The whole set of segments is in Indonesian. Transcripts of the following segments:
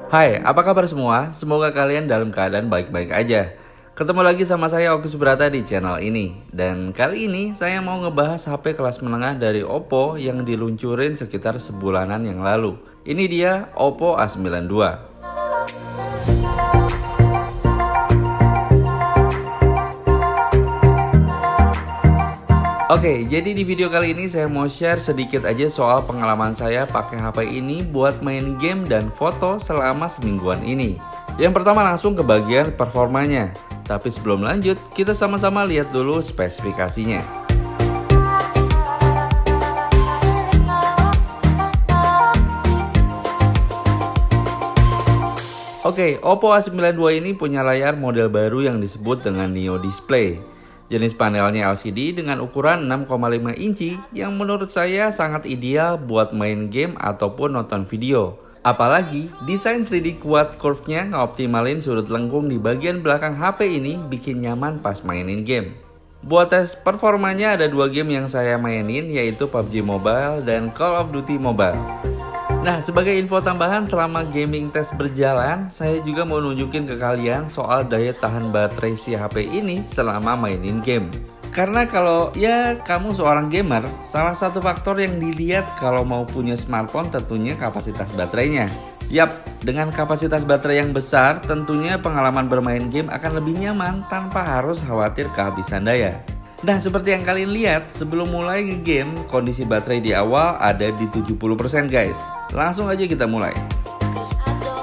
Hai, apa kabar semua? Semoga kalian dalam keadaan baik-baik aja. Ketemu lagi sama saya Oki Subrata di channel ini. Dan kali ini saya mau ngebahas HP kelas menengah dari Oppo yang diluncurin sekitar sebulanan yang lalu. Ini dia Oppo A92. Oke, jadi di video kali ini saya mau share sedikit aja soal pengalaman saya pakai HP ini buat main game dan foto selama semingguan ini. Yang pertama langsung ke bagian performanya. Tapi sebelum lanjut, kita sama-sama lihat dulu spesifikasinya. Oke, Oppo A92 ini punya layar model baru yang disebut dengan Neo Display. Jenis panelnya LCD dengan ukuran 6,5 inci yang menurut saya sangat ideal buat main game ataupun nonton video. Apalagi desain 3D quad curve-nya ngoptimalin sudut lengkung di bagian belakang HP ini bikin nyaman pas mainin game. Buat tes performanya ada dua game yang saya mainin, yaitu PUBG Mobile dan Call of Duty Mobile. Nah, sebagai info tambahan selama gaming test berjalan, saya juga mau nunjukin ke kalian soal daya tahan baterai si HP ini selama mainin game. Karena kalau ya kamu seorang gamer, salah satu faktor yang dilihat kalau mau punya smartphone tentunya kapasitas baterainya. Yap, dengan kapasitas baterai yang besar, tentunya pengalaman bermain game akan lebih nyaman tanpa harus khawatir kehabisan daya. Nah, seperti yang kalian lihat, sebelum mulai nge-game, kondisi baterai di awal ada di 70% guys. Langsung aja kita mulai.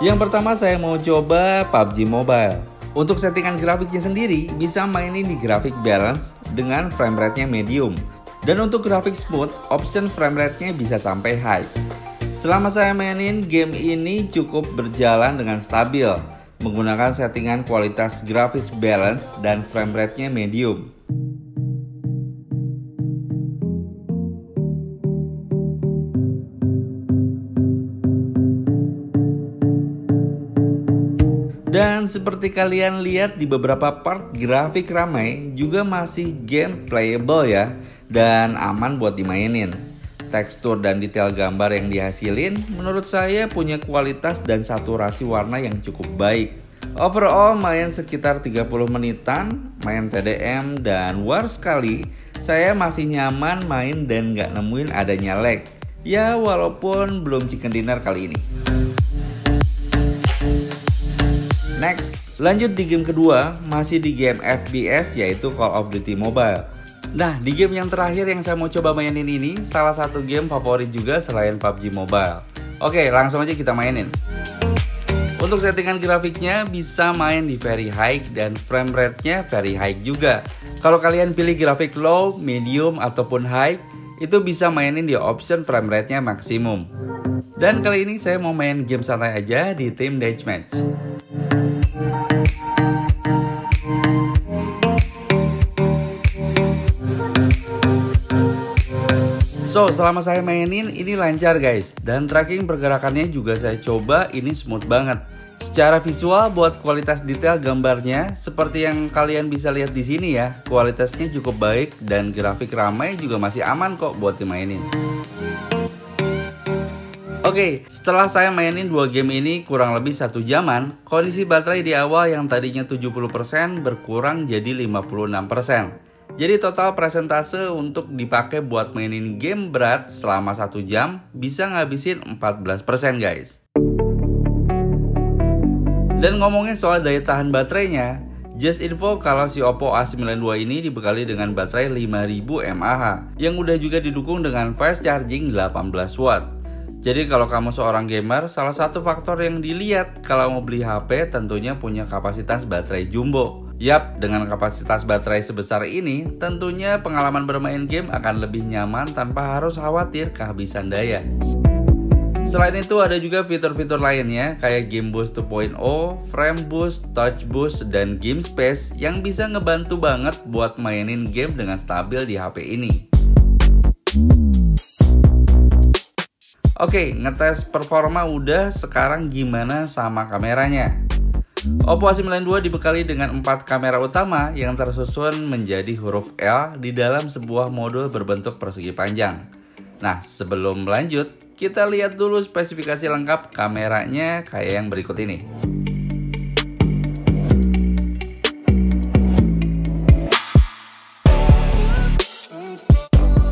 Yang pertama saya mau coba PUBG Mobile. Untuk settingan grafiknya sendiri, bisa mainin di grafik balance dengan frame rate-nya medium. Dan untuk grafik smooth, option frame rate-nya bisa sampai high. Selama saya mainin game ini cukup berjalan dengan stabil, menggunakan settingan kualitas grafis balance dan frame rate-nya medium. Dan seperti kalian lihat di beberapa part grafik ramai juga masih game playable ya, dan aman buat dimainin. Tekstur dan detail gambar yang dihasilin menurut saya punya kualitas dan saturasi warna yang cukup baik. Overall main sekitar 30 menitan, main TDM dan war sekali, saya masih nyaman main dan gak nemuin adanya lag. Ya walaupun belum chicken dinner kali ini. Next, lanjut di game kedua, masih di game FPS yaitu Call of Duty Mobile. Nah, di game yang terakhir yang saya mau coba mainin ini, salah satu game favorit juga selain PUBG Mobile. Oke, langsung aja kita mainin. Untuk settingan grafiknya bisa main di very high dan frame rate-nya very high juga. Kalau kalian pilih grafik low, medium, ataupun high, itu bisa mainin di option frame rate-nya maksimum. Dan kali ini saya mau main game santai aja di Team Deathmatch. So, selama saya mainin ini lancar guys, dan tracking pergerakannya juga saya coba ini smooth banget. Secara visual buat kualitas detail gambarnya seperti yang kalian bisa lihat di sini ya, kualitasnya cukup baik dan grafik ramai juga masih aman kok buat dimainin. Oke, setelah saya mainin dua game ini kurang lebih 1 jaman, kondisi baterai di awal yang tadinya 70% berkurang jadi 56%. Jadi total persentase untuk dipakai buat mainin game berat selama 1 jam bisa ngabisin 14% guys. Dan ngomongin soal daya tahan baterainya, just info kalau si Oppo A92 ini dibekali dengan baterai 5000 mAh yang udah juga didukung dengan fast charging 18 watt. Jadi kalau kamu seorang gamer, salah satu faktor yang dilihat kalau mau beli HP tentunya punya kapasitas baterai jumbo. Yap, dengan kapasitas baterai sebesar ini, tentunya pengalaman bermain game akan lebih nyaman tanpa harus khawatir kehabisan daya. Selain itu ada juga fitur-fitur lainnya kayak Game Boost 2.0, Frame Boost, Touch Boost, dan Game Space yang bisa ngebantu banget buat mainin game dengan stabil di HP ini. Oke, ngetes performa udah, sekarang gimana sama kameranya? Oppo A92 dibekali dengan 4 kamera utama yang tersusun menjadi huruf L di dalam sebuah modul berbentuk persegi panjang. Nah, sebelum lanjut, Kita lihat dulu spesifikasi lengkap kameranya kayak yang berikut ini.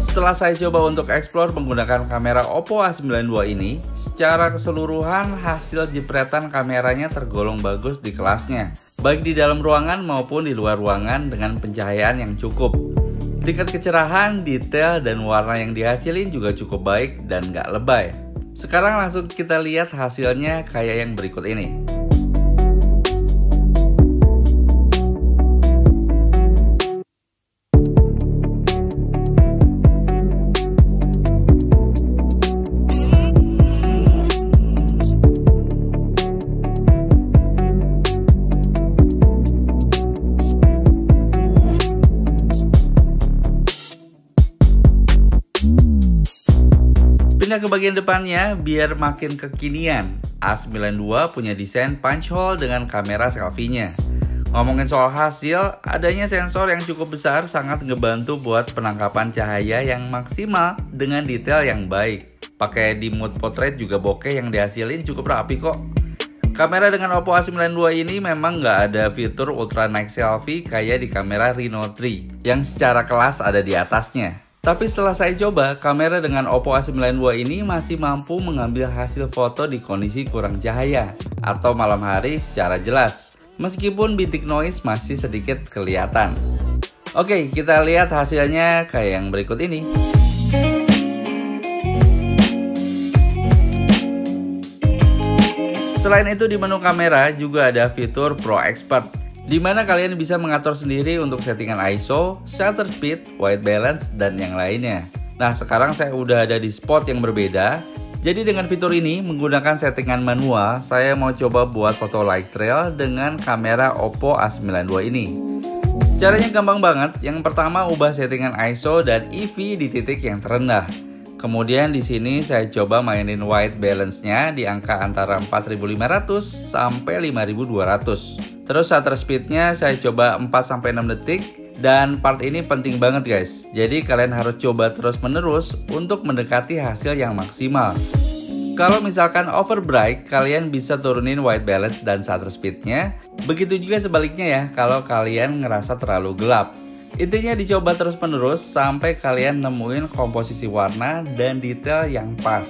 Setelah saya coba untuk explore menggunakan kamera Oppo A92 ini, secara keseluruhan hasil jepretan kameranya tergolong bagus di kelasnya, baik di dalam ruangan maupun di luar ruangan dengan pencahayaan yang cukup. Tingkat kecerahan, detail, dan warna yang dihasilin juga cukup baik dan gak lebay. Sekarang langsung kita lihat hasilnya kayak yang berikut ini. Pindah ke bagian depannya biar makin kekinian. A92 punya desain punch hole dengan kamera selfie-nya. Ngomongin soal hasil, adanya sensor yang cukup besar sangat ngebantu buat penangkapan cahaya yang maksimal dengan detail yang baik. Pakai di mode portrait juga bokeh yang dihasilin cukup rapi kok. Kamera dengan Oppo A92 ini memang nggak ada fitur ultra night selfie kayak di kamera Reno 3 yang secara kelas ada di atasnya. Tapi setelah saya coba, kamera dengan Oppo A92 ini masih mampu mengambil hasil foto di kondisi kurang cahaya atau malam hari secara jelas, meskipun bintik noise masih sedikit kelihatan. Oke, kita lihat hasilnya kayak yang berikut ini. Selain itu di menu kamera juga ada fitur Pro Expert, di mana kalian bisa mengatur sendiri untuk settingan ISO, shutter speed, white balance, dan yang lainnya. Nah, sekarang saya udah ada di spot yang berbeda. Jadi dengan fitur ini, menggunakan settingan manual, saya mau coba buat foto light trail dengan kamera Oppo A92 ini. Caranya gampang banget. Yang pertama, ubah settingan ISO dan EV di titik yang terendah. Kemudian di sini saya coba mainin white balance-nya di angka antara 4500 sampai 5200. Terus shutter speed-nya saya coba 4-6 detik. Dan part ini penting banget guys. Jadi kalian harus coba terus menerus untuk mendekati hasil yang maksimal. Kalau misalkan over bright, kalian bisa turunin white balance dan shutter speed-nya. Begitu juga sebaliknya ya, kalau kalian ngerasa terlalu gelap. Intinya dicoba terus menerus sampai kalian nemuin komposisi warna dan detail yang pas.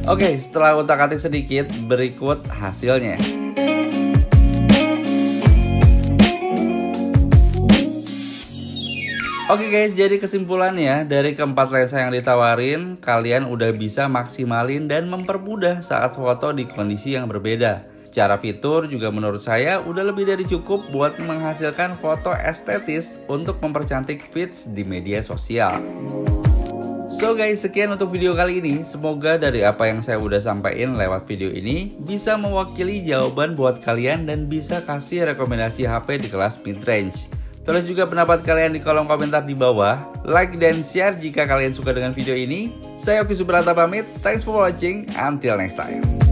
Oke, setelah utak-atik sedikit, berikut hasilnya. Oke guys, jadi kesimpulannya dari keempat lensa yang ditawarin, kalian udah bisa maksimalin dan mempermudah saat foto di kondisi yang berbeda. Secara fitur juga menurut saya udah lebih dari cukup buat menghasilkan foto estetis untuk mempercantik feeds di media sosial. So guys, sekian untuk video kali ini. Semoga dari apa yang saya udah sampaikan lewat video ini bisa mewakili jawaban buat kalian dan bisa kasih rekomendasi HP di kelas mid-range. Tulis juga pendapat kalian di kolom komentar di bawah. Like dan share jika kalian suka dengan video ini. Saya Oki Subrata pamit. Thanks for watching. Until next time.